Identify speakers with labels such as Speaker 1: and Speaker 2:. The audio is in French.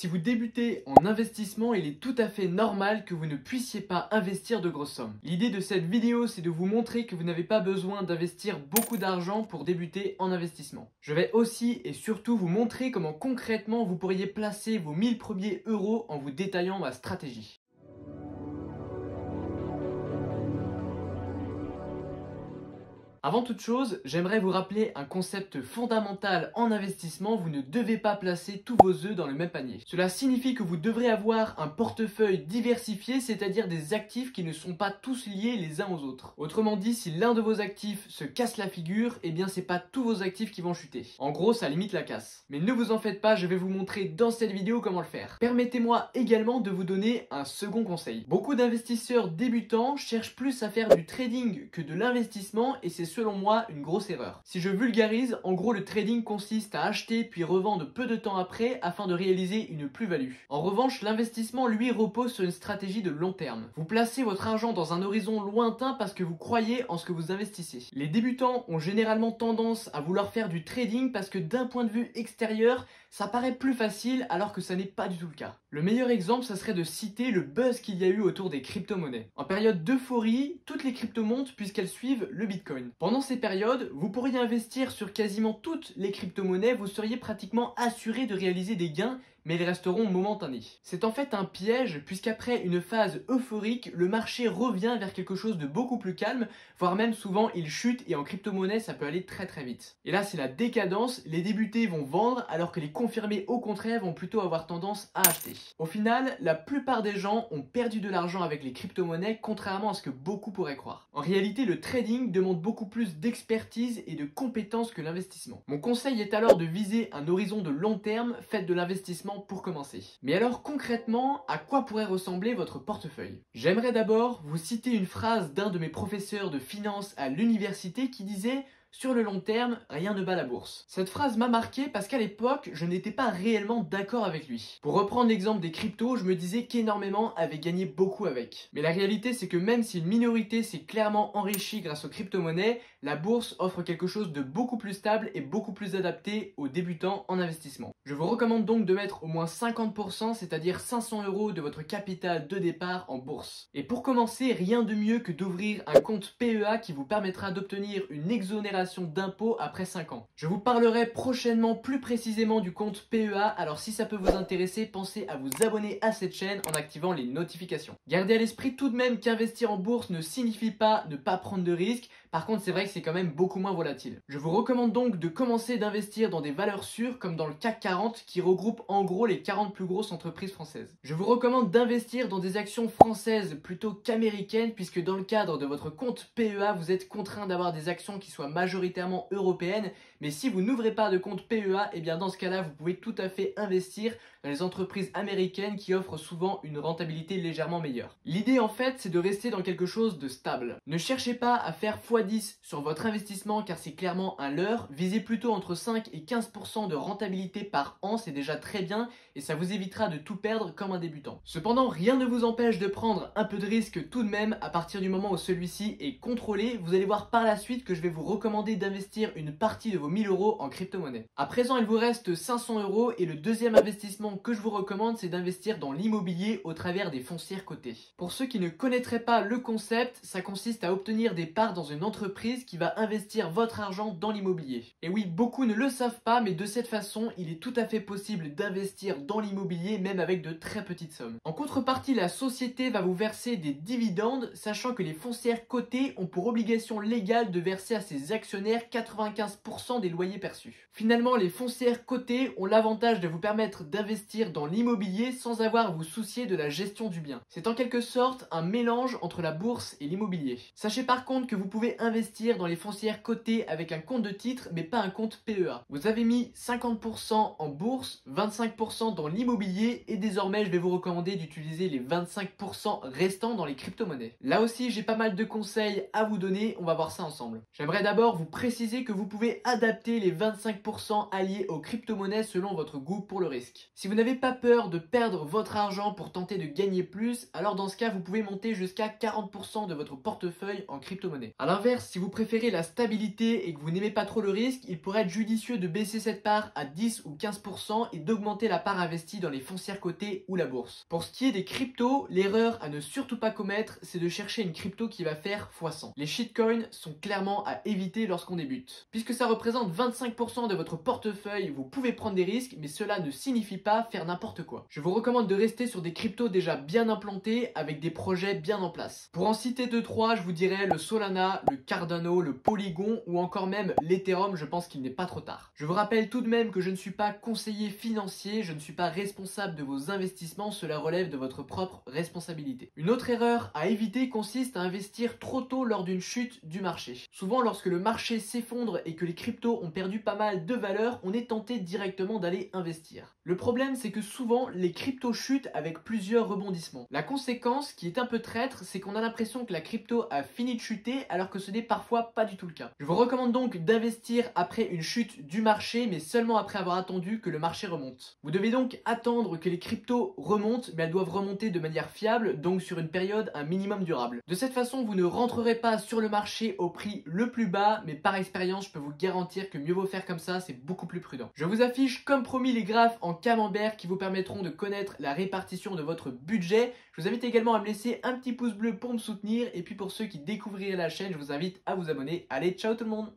Speaker 1: Si vous débutez en investissement, il est tout à fait normal que vous ne puissiez pas investir de grosses sommes. L'idée de cette vidéo, c'est de vous montrer que vous n'avez pas besoin d'investir beaucoup d'argent pour débuter en investissement. Je vais aussi et surtout vous montrer comment concrètement vous pourriez placer vos 1000 premiers euros en vous détaillant ma stratégie. Avant toute chose, j'aimerais vous rappeler un concept fondamental en investissement, vous ne devez pas placer tous vos œufs dans le même panier. Cela signifie que vous devrez avoir un portefeuille diversifié, c'est-à-dire des actifs qui ne sont pas tous liés les uns aux autres. Autrement dit, si l'un de vos actifs se casse la figure, eh bien c'est pas tous vos actifs qui vont chuter. En gros, ça limite la casse. Mais ne vous en faites pas, je vais vous montrer dans cette vidéo comment le faire. Permettez-moi également de vous donner un second conseil. Beaucoup d'investisseurs débutants cherchent plus à faire du trading que de l'investissement et c'est selon moi une grosse erreur. Si je vulgarise, en gros le trading consiste à acheter puis revendre peu de temps après afin de réaliser une plus-value. En revanche, l'investissement lui repose sur une stratégie de long terme. Vous placez votre argent dans un horizon lointain parce que vous croyez en ce que vous investissez. Les débutants ont généralement tendance à vouloir faire du trading parce que d'un point de vue extérieur, ça paraît plus facile alors que ça n'est pas du tout le cas. Le meilleur exemple, ça serait de citer le buzz qu'il y a eu autour des crypto-monnaies. En période d'euphorie, toutes les cryptos montent puisqu'elles suivent le Bitcoin. Pendant ces périodes, vous pourriez investir sur quasiment toutes les crypto-monnaies, vous seriez pratiquement assuré de réaliser des gains, mais ils resteront momentanés. C'est en fait un piège puisqu'après une phase euphorique, le marché revient vers quelque chose de beaucoup plus calme, voire même souvent il chute et en crypto-monnaie ça peut aller très vite. Et là c'est la décadence, les débutés vont vendre alors que les confirmés au contraire vont plutôt avoir tendance à acheter. Au final, la plupart des gens ont perdu de l'argent avec les crypto-monnaies contrairement à ce que beaucoup pourraient croire. En réalité, le trading demande beaucoup plus d'expertise et de compétences que l'investissement. Mon conseil est alors de viser un horizon de long terme, faites de l'investissement pour commencer. Mais alors concrètement, à quoi pourrait ressembler votre portefeuille? J'aimerais d'abord vous citer une phrase d'un de mes professeurs de finance à l'université qui disait: sur le long terme, rien ne bat la bourse. Cette phrase m'a marqué parce qu'à l'époque, je n'étais pas réellement d'accord avec lui. Pour reprendre l'exemple des cryptos, je me disais qu'énormément avaient gagné beaucoup avec. Mais la réalité, c'est que même si une minorité s'est clairement enrichie grâce aux crypto-monnaies, la bourse offre quelque chose de beaucoup plus stable et beaucoup plus adapté aux débutants en investissement. Je vous recommande donc de mettre au moins 50%, c'est-à-dire 500 € de votre capital de départ en bourse. Et pour commencer, rien de mieux que d'ouvrir un compte PEA qui vous permettra d'obtenir une exonération d'impôts après 5 ans. Je vous parlerai prochainement plus précisément du compte PEA, alors si ça peut vous intéresser, pensez à vous abonner à cette chaîne en activant les notifications. Gardez à l'esprit tout de même qu'investir en bourse ne signifie pas ne pas prendre de risques. Par contre, c'est vrai que c'est quand même beaucoup moins volatile. Je vous recommande donc de commencer d'investir dans des valeurs sûres comme dans le CAC 40 qui regroupe en gros les 40 plus grosses entreprises françaises. Je vous recommande d'investir dans des actions françaises plutôt qu'américaines puisque dans le cadre de votre compte PEA, vous êtes contraint d'avoir des actions qui soient majoritairement européennes. Mais si vous n'ouvrez pas de compte PEA, et bien dans ce cas-là, vous pouvez tout à fait investir dans les entreprises américaines qui offrent souvent une rentabilité légèrement meilleure. L'idée en fait, c'est de rester dans quelque chose de stable. Ne cherchez pas à faire x10 sur votre investissement car c'est clairement un leurre. Visez plutôt entre 5 et 15% de rentabilité par an, c'est déjà très bien et ça vous évitera de tout perdre comme un débutant. Cependant, rien ne vous empêche de prendre un peu de risque tout de même à partir du moment où celui-ci est contrôlé. Vous allez voir par la suite que je vais vous recommander d'investir une partie de vos 1000 € en crypto-monnaie. À présent, il vous reste 500 € et le deuxième investissement que je vous recommande, c'est d'investir dans l'immobilier au travers des foncières cotées. Pour ceux qui ne connaîtraient pas le concept, ça consiste à obtenir des parts dans une entreprise qui va investir votre argent dans l'immobilier. Et oui, beaucoup ne le savent pas, mais de cette façon, il est tout à fait possible d'investir dans l'immobilier même avec de très petites sommes. En contrepartie, la société va vous verser des dividendes, sachant que les foncières cotées ont pour obligation légale de verser à ses actionnaires 95% des loyers perçus. Finalement, les foncières cotées ont l'avantage de vous permettre d'investir dans l'immobilier sans avoir à vous soucier de la gestion du bien. C'est en quelque sorte un mélange entre la bourse et l'immobilier. Sachez par contre que vous pouvez investir dans les foncières cotées avec un compte de titre mais pas un compte PEA. Vous avez mis 50% en bourse, 25% dans l'immobilier et désormais je vais vous recommander d'utiliser les 25% restants dans les crypto-monnaies. Là aussi j'ai pas mal de conseils à vous donner, on va voir ça ensemble. J'aimerais d'abord vous préciser que vous pouvez adapter les 25% alliés aux crypto-monnaies selon votre goût pour le risque. Si vous n'avez pas peur de perdre votre argent pour tenter de gagner plus, alors dans ce cas vous pouvez monter jusqu'à 40% de votre portefeuille en crypto-monnaie. A l'inverse, l'inverse, si vous préférez la stabilité et que vous n'aimez pas trop le risque, il pourrait être judicieux de baisser cette part à 10 ou 15% et d'augmenter la part investie dans les foncières cotées ou la bourse. Pour ce qui est des cryptos, l'erreur à ne surtout pas commettre, c'est de chercher une crypto qui va faire x100. Les shitcoins sont clairement à éviter lorsqu'on débute. Puisque ça représente 25% de votre portefeuille, vous pouvez prendre des risques, mais cela ne signifie pas faire n'importe quoi. Je vous recommande de rester sur des cryptos déjà bien implantés avec des projets bien en place. Pour en citer 2-3, je vous dirais le Solana, le Cardano, le Polygon ou encore même l'Ethereum, je pense qu'il n'est pas trop tard. Je vous rappelle tout de même que je ne suis pas conseiller financier, je ne suis pas responsable de vos investissements, cela relève de votre propre responsabilité. Une autre erreur à éviter consiste à investir trop tôt lors d'une chute du marché. Souvent lorsque le marché s'effondre et que les cryptos ont perdu pas mal de valeur, on est tenté directement d'aller investir. Le problème c'est que souvent les cryptos chutent avec plusieurs rebondissements. La conséquence qui est un peu traître, c'est qu'on a l'impression que la crypto a fini de chuter alors que ce n'est parfois pas du tout le cas. Je vous recommande donc d'investir après une chute du marché, mais seulement après avoir attendu que le marché remonte. Vous devez donc attendre que les cryptos remontent, mais elles doivent remonter de manière fiable, donc sur une période un minimum durable. De cette façon, vous ne rentrerez pas sur le marché au prix le plus bas, mais par expérience, je peux vous garantir que mieux vaut faire comme ça, c'est beaucoup plus prudent. Je vous affiche comme promis les graphes en camembert qui vous permettront de connaître la répartition de votre budget. Je vous invite également à me laisser un petit pouce bleu pour me soutenir, et puis pour ceux qui découvriraient la chaîne, je vous invite à vous abonner. Allez, ciao tout le monde!